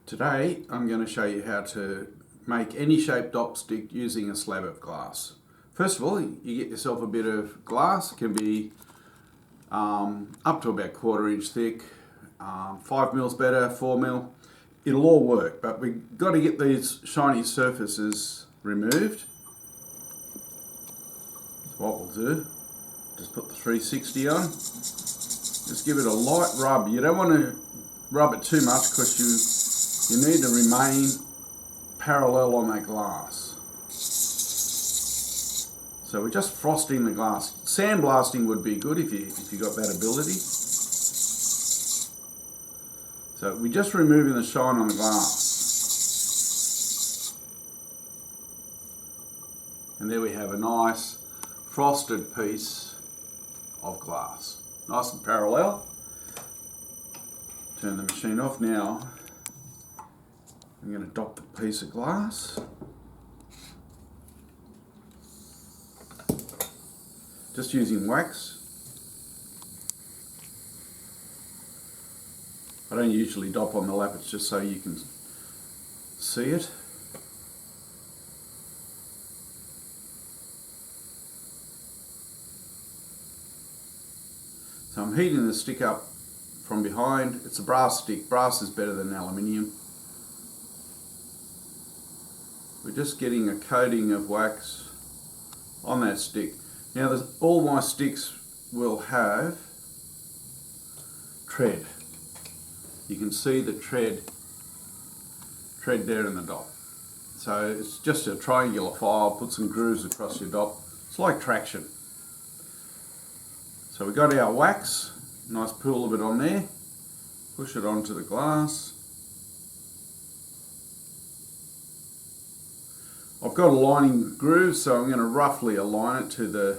Today I'm going to show you how to make any shaped dop stick using a slab of glass. First of all, you get yourself a bit of glass. It can be up to about 1/4 inch thick, 5 mils better, 4 mil. It'll all work, but we've got to get these shiny surfaces removed. So what we'll do, just put the 360 on, just give it a light rub. You don't want to rub it too much because you need to remain parallel on that glass. So we're just frosting the glass. Sandblasting would be good if you got that ability. So we're just removing the shine on the glass. And there we have a nice frosted piece of glass. Nice and parallel. Turn the machine off now. I'm going to dop the piece of glass. Just using wax. I don't usually dop on the lap, it's just so you can see it. So I'm heating the stick up from behind. It's a brass stick. Brass is better than aluminium. We're just getting a coating of wax on that stick. Now all my sticks will have tread. You can see the tread there in the dop. So it's just a triangular file, put some grooves across your dop. It's like traction. So we got our wax, nice pool of it on there. Push it onto the glass. I've got a lining groove, so I'm going to roughly align it to the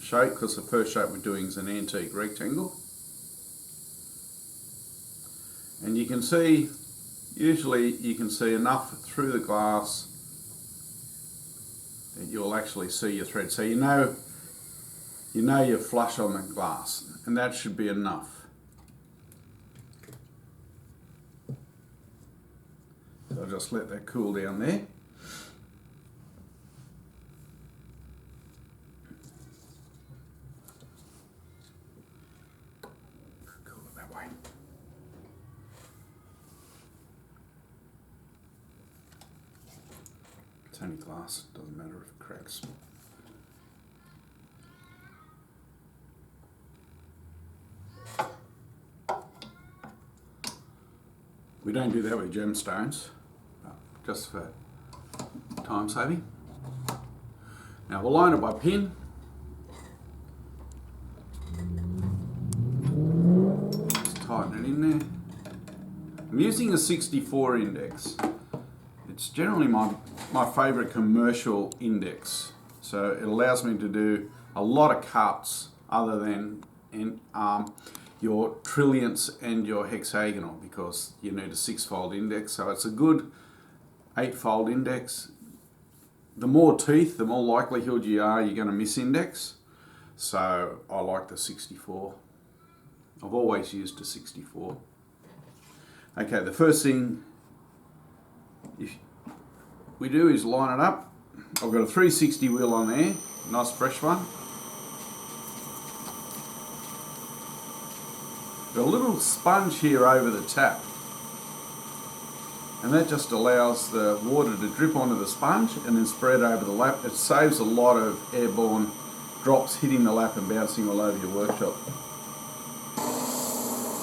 shape because the first shape we're doing is an antique rectangle. And you can see, usually you can see enough through the glass that you'll actually see your thread. So you know you're flush on the glass, and that should be enough. So I'll just let that cool down there. It's only glass, it doesn't matter if it cracks. We don't do that with gemstones, just for time saving. Now we'll line it by pin. Just tighten it in there. I'm using a 64 index. It's generally my favourite commercial index, so it allows me to do a lot of cuts other than your trillionths and your hexagonal, because you need a 6-fold index. So it's a good 8-fold index. The more teeth, the more likelihood you're going to misindex. So I like the 64. I've always used a 64. Okay, the first thing we do is line it up. I've got a 360 wheel on there, nice fresh one. Got a little sponge here over the tap, and that just allows the water to drip onto the sponge and then spread over the lap. It saves a lot of airborne drops hitting the lap and bouncing all over your workshop.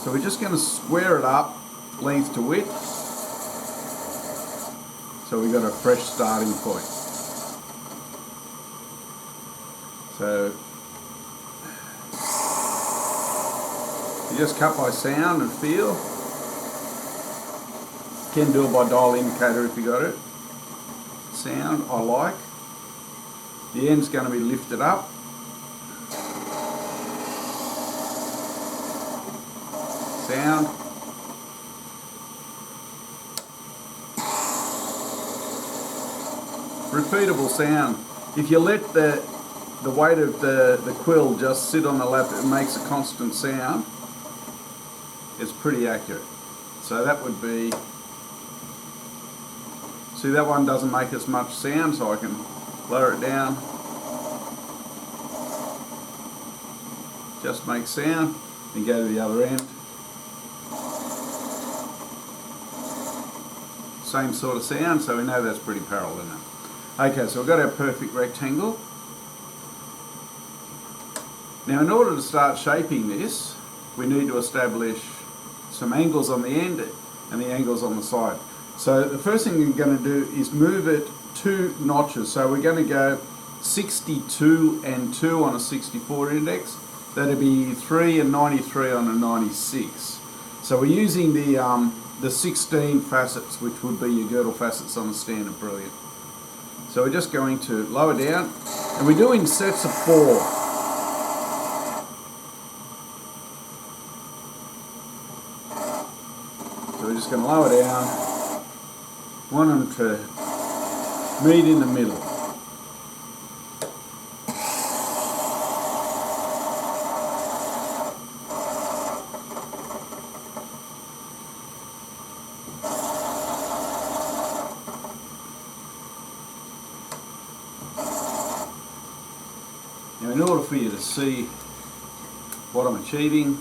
So we're just going to square it up length to width, so we've got a fresh starting point. So you just cut by sound and feel. You can do it by dial indicator if you got it. Sound I like. The end's going to be lifted up. Sound. Repeatable sound. If you let the weight of the quill just sit on the lap, it makes a constant sound. It's pretty accurate. So that would be See, that one doesn't make as much sound, so I can lower it down. Just make sound, and go to the other end. Same sort of sound, so we know that's pretty parallel, isn't it? Okay, so we've got our perfect rectangle. Now, in order to start shaping this, we need to establish some angles on the end and the angles on the side. So the first thing we're going to do is move it 2 notches. So we're going to go 62 and 2 on a 64 index. That'd be 3 and 93 on a 96. So we're using the 16 facets, which would be your girdle facets on the standard brilliant. So we're just going to lower down, and we're doing sets of 4. So we're just going to lower down. Want them to meet in the middle. Now, in order for you to see what I'm achieving,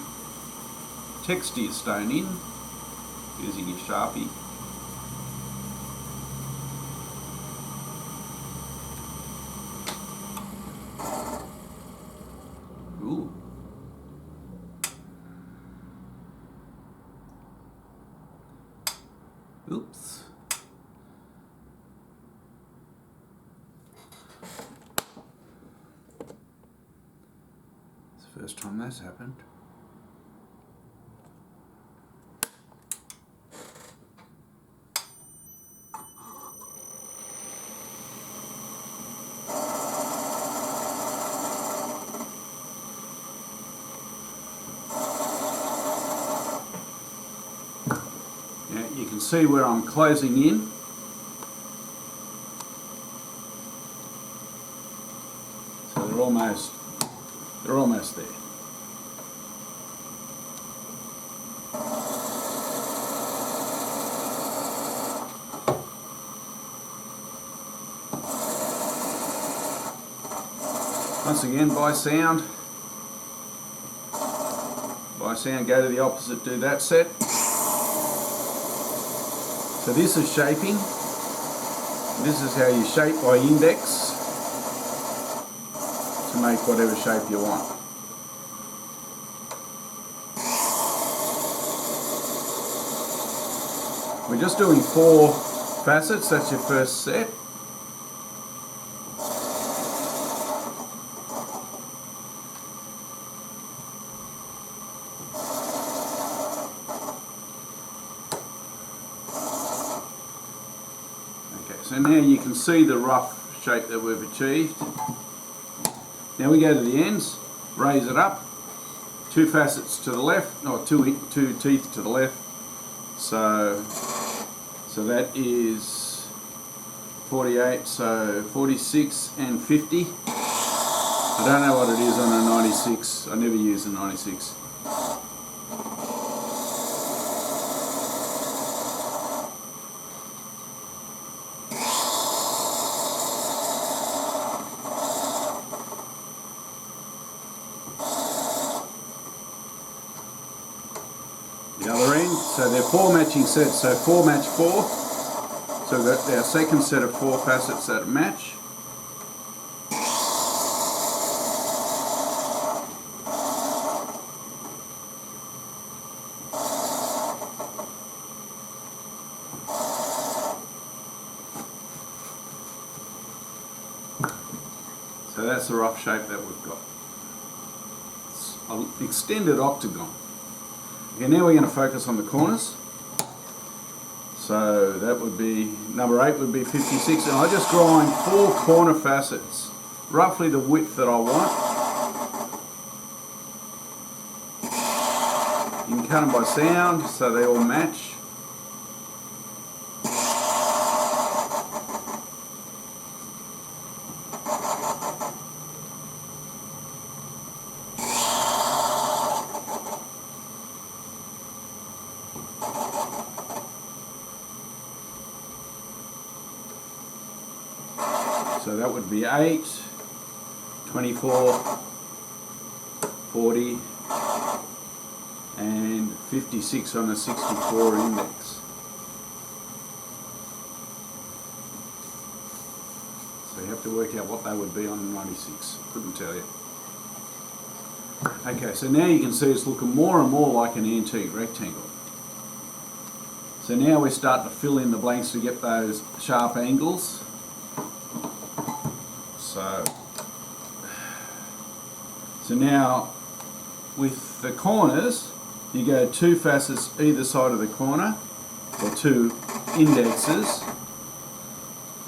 texture your stone in using your Sharpie. Ooh. Oops. It's the first time that's happened. You can see where I'm closing in. So they're almost there. Once again, by sound, go to the opposite, do that set. So this is shaping. This is how you shape by index to make whatever shape you want. We're just doing 4 facets, that's your first set. So now you can see the rough shape that we've achieved. Now we go to the ends, raise it up, 2 facets to the left, or two teeth to the left. So that is 48, so 46 and 50. I don't know what it is on a 96, I never use a 96. The other end, so they're 4 matching sets, so 4 match 4. So we've got our second set of 4 facets that match. So that's the rough shape that we've got. It's an extended octagon. Okay, now we're going to focus on the corners. So that would be, number 8 would be 56, and I just grind 4 corner facets, roughly the width that I want. You can cut them by sound, so they all match. So that would be 8, 24, 40, and 56 on a 64 index. So you have to work out what they would be on a 96. Couldn't tell you. Okay, so now you can see it's looking more and more like an antique rectangle. So now we're starting to fill in the blanks to get those sharp angles. So now with the corners, you go 2 facets either side of the corner, or 2 indexes,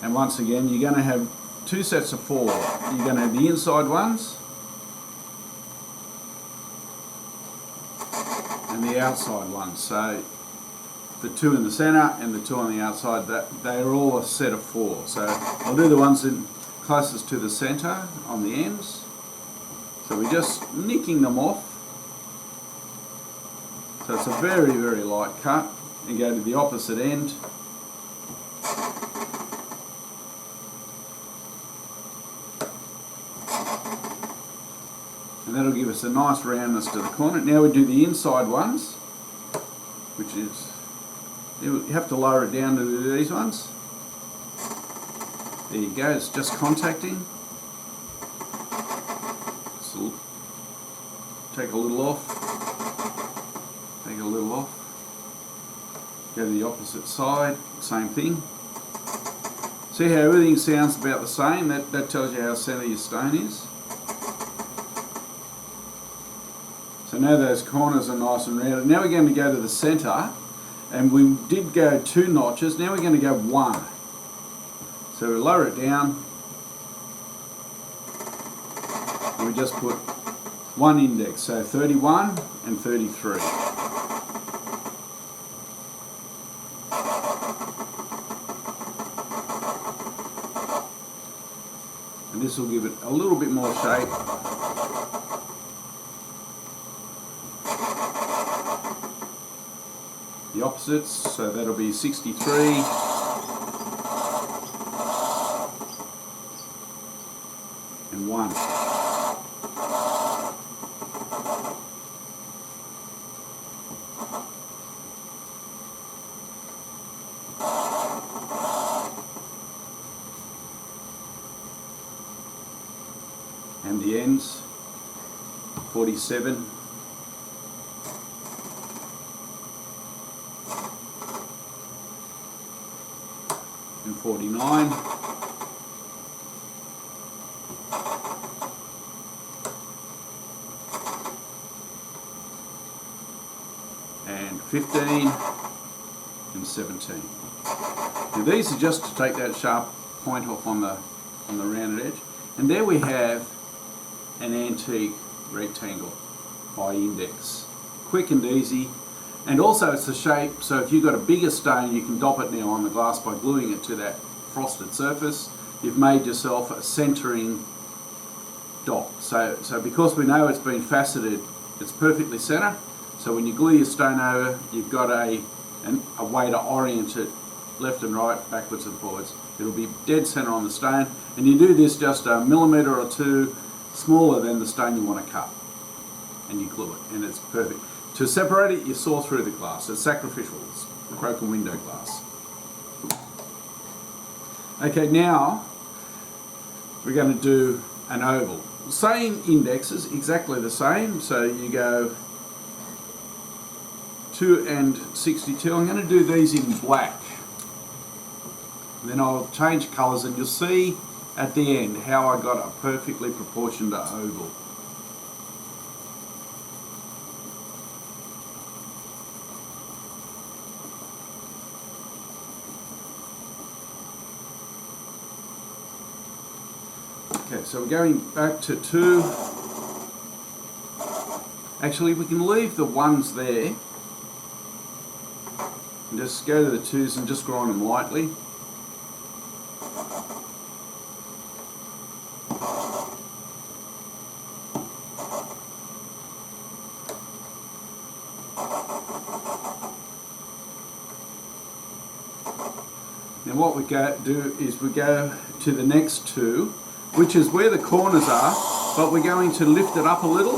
and once again you're going to have 2 sets of 4. You're going to have the inside ones and the outside ones. So the 2 in the centre and the 2 on the outside, they're all a set of 4. So I'll do the ones closest to the centre on the ends. So we're just nicking them off. So it's a very, very light cut. And go to the opposite end. And that'll give us a nice roundness to the corner. Now we do the inside ones, which is, you have to lower it down to do these ones. There you go, it's just contacting. So take a little off, take a little off, go to the opposite side, same thing. See how everything sounds about the same? That tells you how centre your stone is. So now those corners are nice and rounded. Now we're going to go to the centre, and we did go 2 notches, now we're going to go 1. So we lower it down, and we just put 1 index, so 31 and 33. And this will give it a little bit more shape. The opposites, so that'll be 63. And 1. And the ends, 47. And 49. And 15 and 17. Now these are just to take that sharp point off on the rounded edge. And there we have an antique rectangle by index. Quick and easy. And also it's the shape, so if you've got a bigger stone you can dop it now on the glass by gluing it to that frosted surface. You've made yourself a centering dot. So because we know it's been faceted, it's perfectly centre. So when you glue your stone over, you've got a way to orient it left and right, backwards and forwards. It'll be dead centre on the stone, and you do this just a millimetre or 2 smaller than the stone you want to cut, and you glue it, and it's perfect. To separate it, you saw through the glass. It's sacrificial. It's broken window glass. Okay, now we're going to do an oval. Same indexes, exactly the same. So you go 2 and 62. I'm going to do these in black. Then I'll change colours, and you'll see at the end how I got a perfectly proportioned oval. Okay, so we're going back to 2. Actually, we can leave the 1s there and just go to the 2s and just grind them lightly. Now what we do is we go to the next two, which is where the corners are, but we're going to lift it up a little.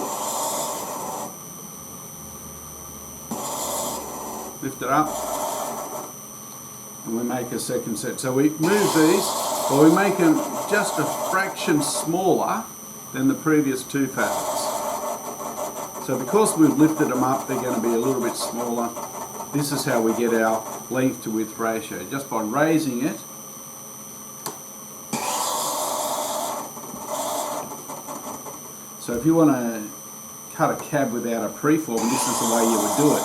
Lift it up, and we make a second set. So we move these, or we make them just a fraction smaller than the previous two facets. So because we've lifted them up, they're going to be a little bit smaller. This is how we get our length to width ratio, just by raising it. So if you want to cut a cab without a preform, this is the way you would do it.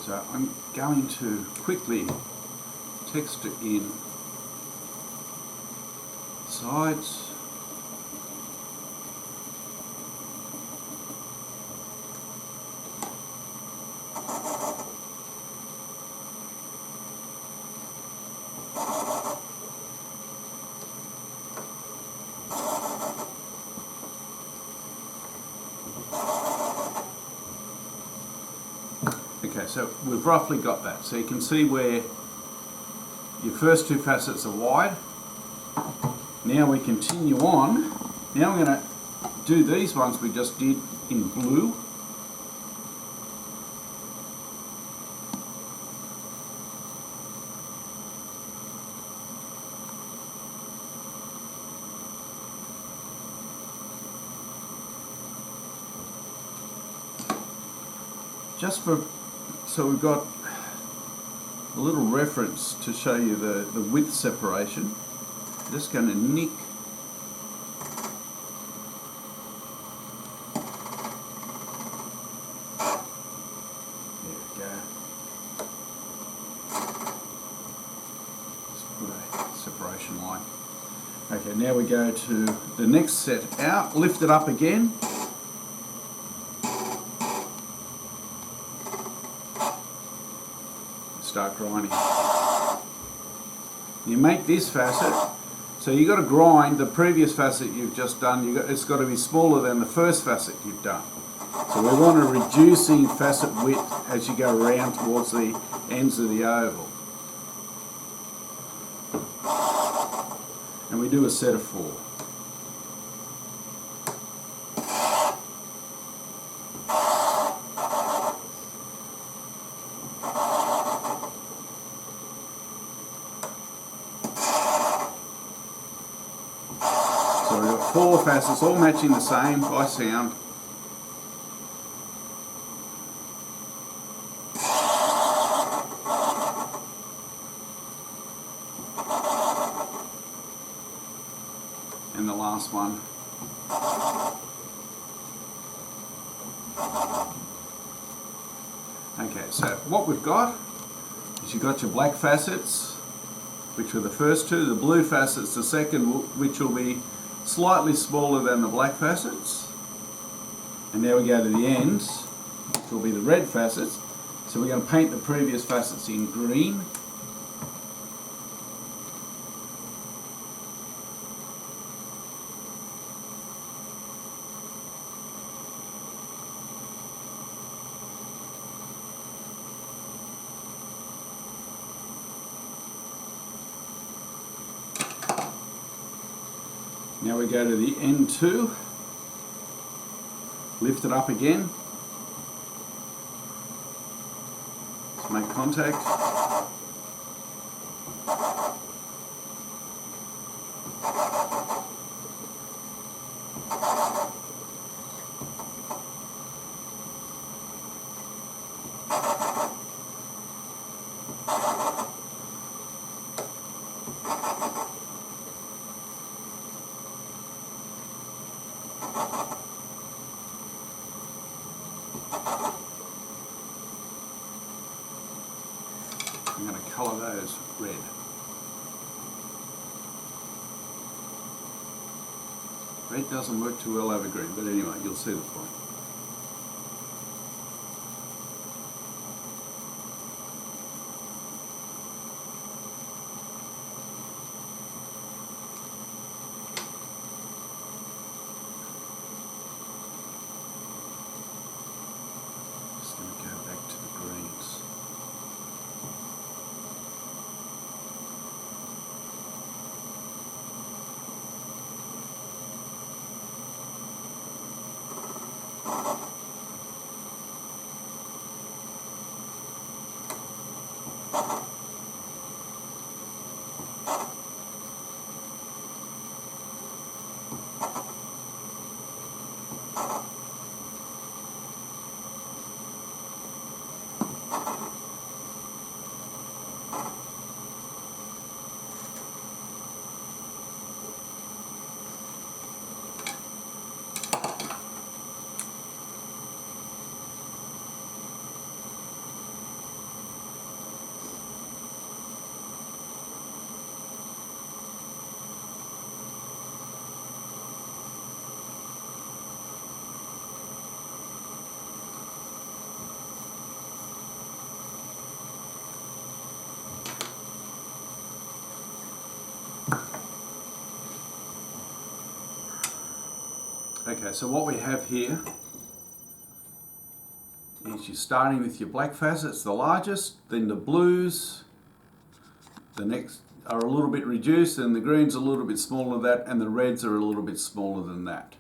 So I'm going to quickly texture in sides. Okay, so we've roughly got that. So you can see where your first two facets are wide. Now we continue on. Now we're going to do these ones we just did in blue. So we've got a little reference to show you the width separation. I'm just going to nick there we go. Just put a separation line. Okay, now we go to the next set out, lift it up again. Start grinding. You make this facet, so you've got to grind the previous facet you've just done. It's got to be smaller than the first facet you've done. So we want a reducing facet width as you go around towards the ends of the oval. And we do a set of 4. So we've got 4 facets, all matching the same by sound. And the last one. Okay, so what we've got is you've got your black facets, which were the first two, the blue facets the second, which will be slightly smaller than the black facets. And now we go to the ends, which will be the red facets. So we're going to paint the previous facets in green. Now we go to the end 2, lift it up again, let's make contact, I'm going to colour those red. Red doesn't work too well over green, but anyway, you'll see the point. Okay, so what we have here is you're starting with your black facets, the largest, then the blues, the next are a little bit reduced, and the greens are a little bit smaller than that, and the reds are a little bit smaller than that.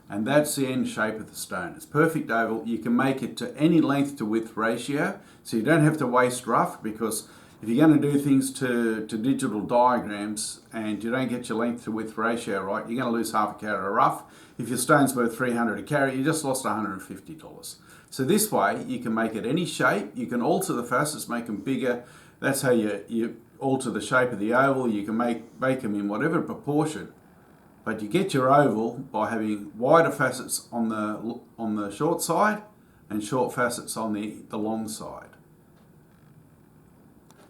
And that's the end shape of the stone. It's perfect oval. You can make it to any length to width ratio, so you don't have to waste rough, because if you're going to do things to digital diagrams and you don't get your length to width ratio right, you're going to lose half a carat of rough. If your stone's worth $300 a carat, you just lost $150. So this way, you can make it any shape. You can alter the facets, make them bigger. That's how you alter the shape of the oval. You can make them in whatever proportion. But you get your oval by having wider facets on the short side and short facets on the long side.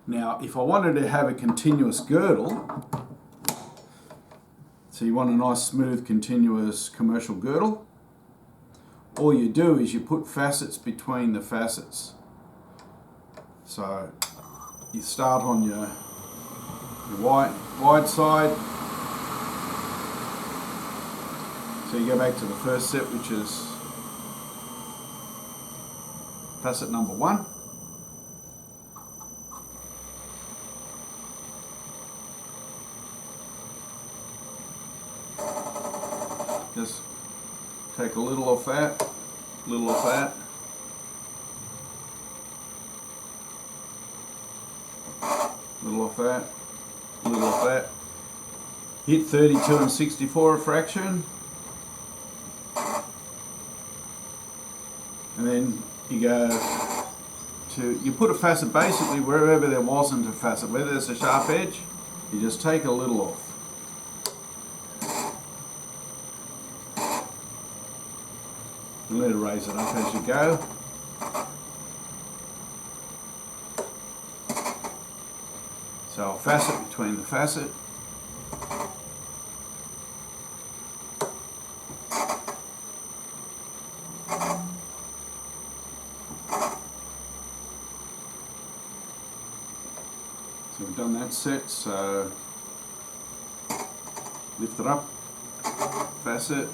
Now, if I wanted to have a continuous girdle, so you want a nice smooth continuous commercial girdle, all you do is you put facets between the facets. So you start on your wide side. So you go back to the first set, which is facet number 1. Just take a little off that, little off that. Little off that, little off that. Hit 32 and 64 refraction. And then you put a facet basically wherever there wasn't a facet. Where there's a sharp edge, you just take a little off. And let it raise it up as you go. So a facet between the facet. So we've done that set, so lift it up, facet,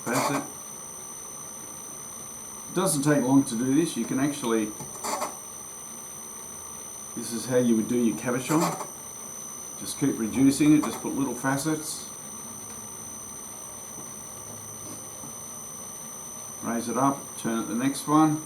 facet. It doesn't take long to do this. You can actually, this is how you would do your cabochon. Just keep reducing it, just put little facets. Raise it up, turn it to the next one.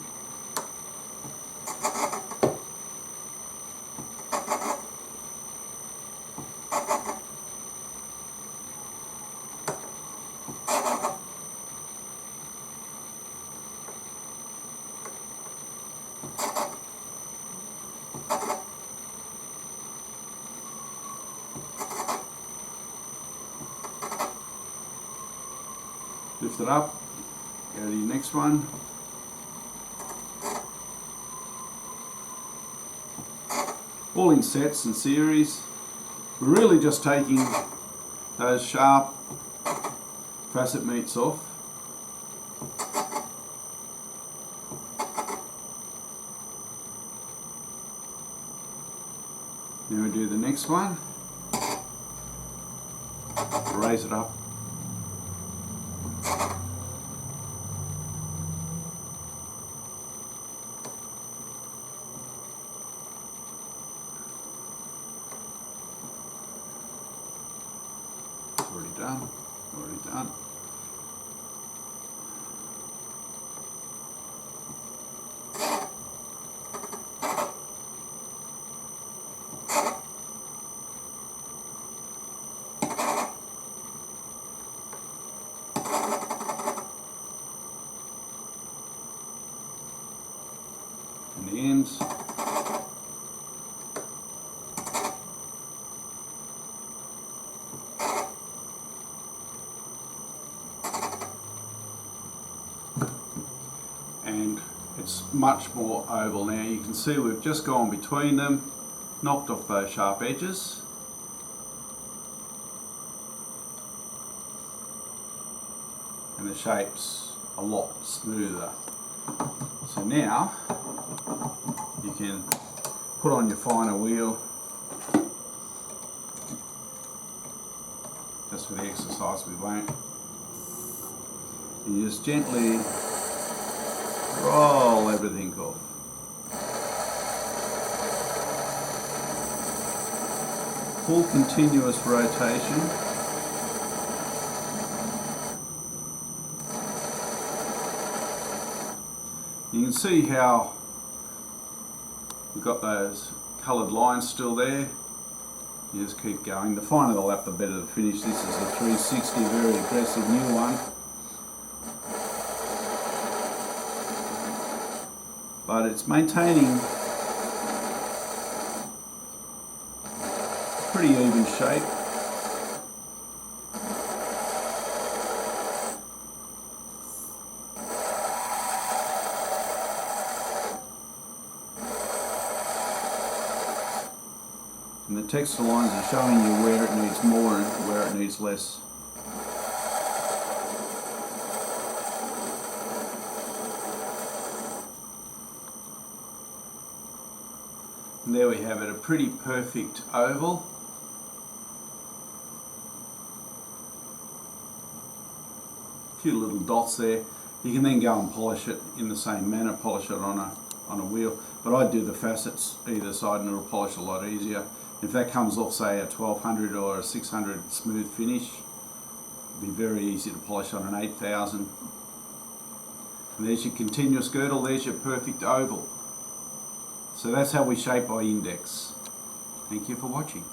Lift it up, go to your next one. All in sets and series. We're really just taking those sharp facet meats off. Then we do the next one. Raise it up. Already done, already done. And the ends. And it's much more oval now. You can see we've just gone between them, knocked off those sharp edges. And the shape's a lot smoother. So now you can put on your finer wheel. Just for the exercise, we won't. You just gently roll everything off. Full continuous rotation. You can see how we've got those coloured lines still there. You just keep going. The finer the lap, the better the finish. This is a 360, very aggressive new one. But it's maintaining pretty even shape. And the texture lines are showing you where it needs more and where it needs less. And there we have it, a pretty perfect oval. A few little dots there. You can then go and polish it in the same manner, polish it on a wheel. But I do the facets either side and it'll polish a lot easier. If that comes off, say, a 1200 or a 600 smooth finish, it'll be very easy to polish on an 8000. And there's your continuous girdle, there's your perfect oval. So that's how we shape by index. Thank you for watching.